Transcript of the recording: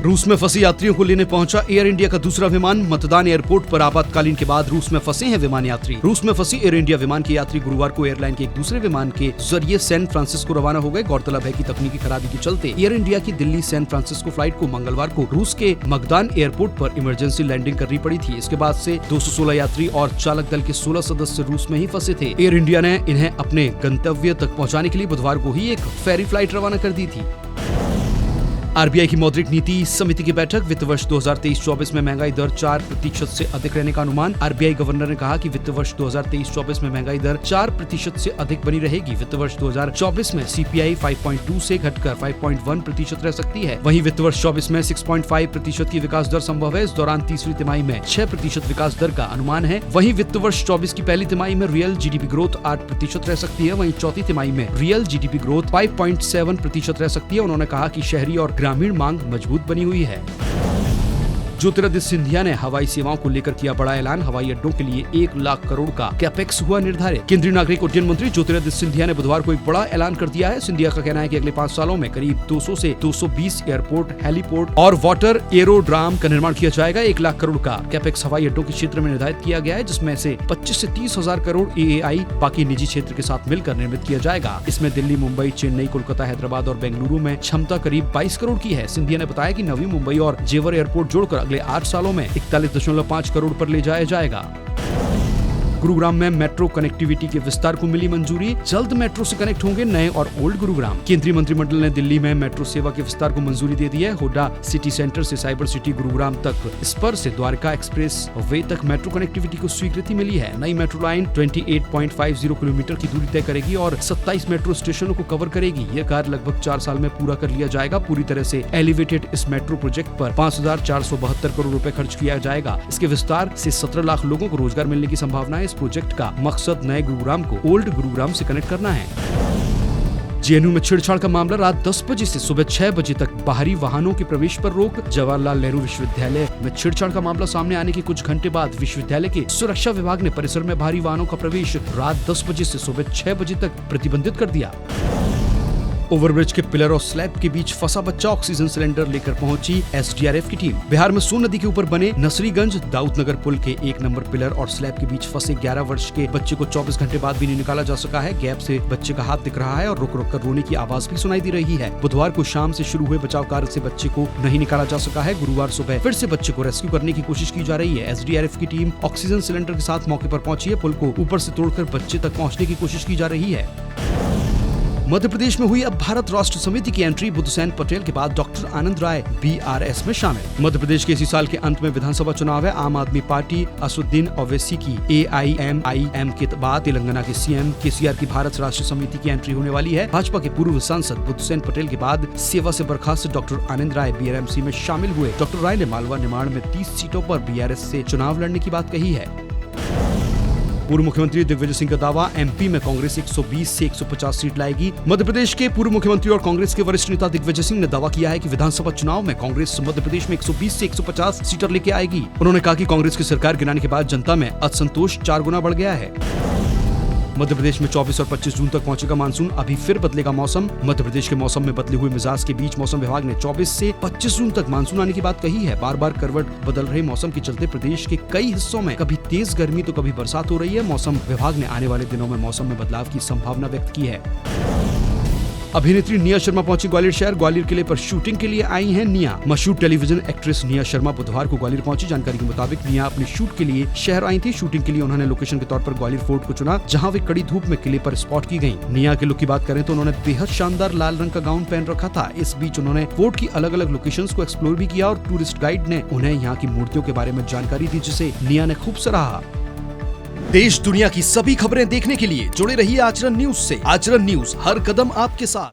रूस में फंसे यात्रियों को लेने पहुंचा एयर इंडिया का दूसरा विमान। मतदान एयरपोर्ट पर आपातकालीन के बाद रूस में फंसे हैं विमान यात्री। रूस में फंसी एयर इंडिया विमान के यात्री गुरुवार को एयरलाइन के एक दूसरे विमान के जरिए सैन फ्रांसिस्को रवाना हो गए। गौरतलब है कि तकनीकी खराबी के चलते एयर इंडिया की दिल्ली सैन फ्रांसिस्को फ्लाइट को मंगलवार को रूस के मगदान एयरपोर्ट पर इमरजेंसी लैंडिंग करनी पड़ी थी। इसके बाद से 216 यात्री और चालक दल के 16 सदस्य रूस में ही फंसे थे। एयर इंडिया ने इन्हें अपने गंतव्य तक पहुँचाने के लिए बुधवार को ही एक फेरी फ्लाइट रवाना कर दी थी। आरबीआई की मौद्रिक नीति समिति की बैठक। वित्त वर्ष 2023-24 में महंगाई दर 4% से अधिक रहने का अनुमान। आरबीआई गवर्नर ने कहा कि वित्त वर्ष 2023-24 में महंगाई दर 4% से अधिक बनी रहेगी। वित्त वर्ष 2024 में सीपीआई 5.2 से घटकर 5.1% रह सकती है। वहीं वित्त वर्ष 24 में 6.5% की विकास दर संभव है। इस दौरान तीसरी तिमाही में 6% विकास दर का अनुमान है। वहीं वित्त वर्ष 24 की पहली तिमाही में रियल जीडीपी ग्रोथ 8% रह सकती है। वहीं चौथी तिमाही में रियल जीडीपी ग्रोथ 5.7% रह सकती है। उन्होंने कहा कि शहरी और ग्रामीण मांग मजबूत बनी हुई है। ज्योतिरादित्य सिंधिया ने हवाई सेवाओं को लेकर किया बड़ा ऐलान। हवाई अड्डों के लिए 1 लाख करोड़ का कैपेक्स हुआ निर्धारित। केंद्रीय नागरिक उड्डयन मंत्री ज्योतिरादित्य सिंधिया ने बुधवार को एक बड़ा ऐलान कर दिया है। सिंधिया का कहना है कि अगले 5 सालों में करीब 200 से 220 एयरपोर्ट, हेलीपोर्ट और वाटर एरोड्राम का निर्माण किया जाएगा। 1 लाख करोड़ का कैपेक्स हवाई अड्डों के क्षेत्र में निर्धारित किया गया है, जिसमें से 25 से 30 हजार करोड़ AAI बाकी निजी क्षेत्र के साथ मिलकर निर्मित किया जाएगा। इसमें दिल्ली, मुंबई, चेन्नई, कोलकाता, हैदराबाद और बेंगलुरु में क्षमता करीब 22 करोड़ की है। सिंधिया ने बताया कि नवी मुंबई और जेवर एयरपोर्ट जोड़कर अगले 8 सालों में 41.5 करोड़ पर ले जाया जाएगा। गुरुग्राम में मेट्रो कनेक्टिविटी के विस्तार को मिली मंजूरी। जल्द मेट्रो से कनेक्ट होंगे नए और ओल्ड गुरुग्राम। केंद्रीय मंत्रिमंडल ने दिल्ली में मेट्रो सेवा के विस्तार को मंजूरी दे दी है। हुड्डा सिटी सेंटर से साइबर सिटी गुरुग्राम तक, स्पर से द्वारका एक्सप्रेस वे तक मेट्रो कनेक्टिविटी को स्वीकृति मिली है। नई मेट्रो लाइन 28.50 किलोमीटर की दूरी तय करेगी और 27 मेट्रो स्टेशनों को कवर करेगी। यह कार्य लगभग 4 साल में पूरा कर लिया जाएगा। पूरी तरह से एलिवेटेड इस मेट्रो प्रोजेक्ट पर 5,472 करोड़ रुपए खर्च किया जाएगा। इसके विस्तार से 17 लाख लोगों को रोजगार मिलने की संभावना है। इस प्रोजेक्ट का मकसद नए गुरुग्राम को ओल्ड गुरुग्राम से कनेक्ट करना है। जेएनयू में छेड़छाड़ का मामला। रात 10 बजे से सुबह 6 बजे तक बाहरी वाहनों के प्रवेश पर रोक। जवाहरलाल नेहरू विश्वविद्यालय में छेड़छाड़ का मामला सामने आने के कुछ घंटे बाद विश्वविद्यालय के सुरक्षा विभाग ने परिसर में बाहरी वाहनों का प्रवेश रात 10 बजे से सुबह 6 बजे तक प्रतिबंधित कर दिया। ओवरब्रिज के पिलर और स्लैब के बीच फंसा बच्चा ऑक्सीजन सिलेंडर लेकर पहुंची एसडीआरएफ की टीम। बिहार में सोन नदी के ऊपर बने नसरीगंज दाऊदनगर पुल के 1 नंबर पिलर और स्लैब के बीच फंसे 11 वर्ष के बच्चे को 24 घंटे बाद भी नहीं निकाला जा सका है। गैप से बच्चे का हाथ दिख रहा है और रुक रुक कर रोने की आवाज भी सुनाई दे रही है। बुधवार को शाम से शुरू हुए बचाव कार्य से बच्चे को नहीं निकाला जा सका है। गुरुवार सुबह फिर से बच्चे को रेस्क्यू करने की कोशिश की जा रही है। एसडीआरएफ की टीम ऑक्सीजन सिलेंडर के साथ मौके पर पहुंची है। पुल को ऊपर से तोड़कर बच्चे तक पहुंचने की कोशिश की जा रही है। मध्य प्रदेश में हुई अब भारत राष्ट्र समिति की एंट्री। बुद्धसेन पटेल के बाद डॉक्टर आनंद राय BRS में शामिल। मध्य प्रदेश के इसी साल के अंत में विधानसभा चुनाव है। आम आदमी पार्टी असुद्दीन ओवैसी की AIMIM के बाद तेलंगाना के CM KCR की भारत राष्ट्र समिति की एंट्री होने वाली है। भाजपा के पूर्व सांसद बुद्धसेन पटेल के बाद सेवा से बर्खास्त डॉक्टर आनंद राय BRMC में शामिल हुए। डॉक्टर राय ने मालवा निमाड़ में 30 सीटों पर BRS से चुनाव लड़ने की बात कही है। पूर्व मुख्यमंत्री दिग्विजय सिंह का दावा। MP में कांग्रेस 120 से 150 सीट लाएगी। मध्य प्रदेश के पूर्व मुख्यमंत्री और कांग्रेस के वरिष्ठ नेता दिग्विजय सिंह ने दावा किया है कि विधानसभा चुनाव में कांग्रेस मध्य प्रदेश में 120 से 150 सीटर लेके आएगी। उन्होंने कहा कि कांग्रेस की सरकार गिराने के बाद जनता में असंतोष 4 गुना बढ़ गया है। मध्य प्रदेश में 24 और 25 जून तक पहुंचेगा मानसून। अभी फिर बदलेगा मौसम। मध्य प्रदेश के मौसम में बदले हुए मिजाज के बीच मौसम विभाग ने 24 से 25 जून तक मानसून आने की बात कही है। बार बार करवट बदल रहे मौसम के चलते प्रदेश के कई हिस्सों में कभी तेज गर्मी तो कभी बरसात हो रही है। मौसम विभाग ने आने वाले दिनों में मौसम में बदलाव की संभावना व्यक्त की है। अभिनेत्री निया शर्मा पहुंची ग्वालियर शहर। ग्वालियर किले पर शूटिंग के लिए आई हैं निया। मशहूर टेलीविजन एक्ट्रेस निया शर्मा बुधवार को ग्वालियर पहुंची। जानकारी के मुताबिक निया अपने शूट के लिए शहर आई थी। शूटिंग के लिए उन्होंने लोकेशन के तौर पर ग्वालियर फोर्ट को चुना, जहां वे कड़ी धूप में किले पर स्पॉट की गयी। निया के लुक की बात करें तो उन्होंने बेहद शानदार लाल रंग का गाउन पहन रखा था। इस बीच उन्होंने फोर्ट की अलग अलग लोकेशंस को एक्सप्लोर भी किया और टूरिस्ट गाइड ने उन्हें यहाँ की मूर्तियों के बारे में जानकारी दी, जिसे निया ने खूब सराहा। देश दुनिया की सभी खबरें देखने के लिए जुड़े रहिए आचरण न्यूज से। आचरण न्यूज, हर कदम आपके साथ।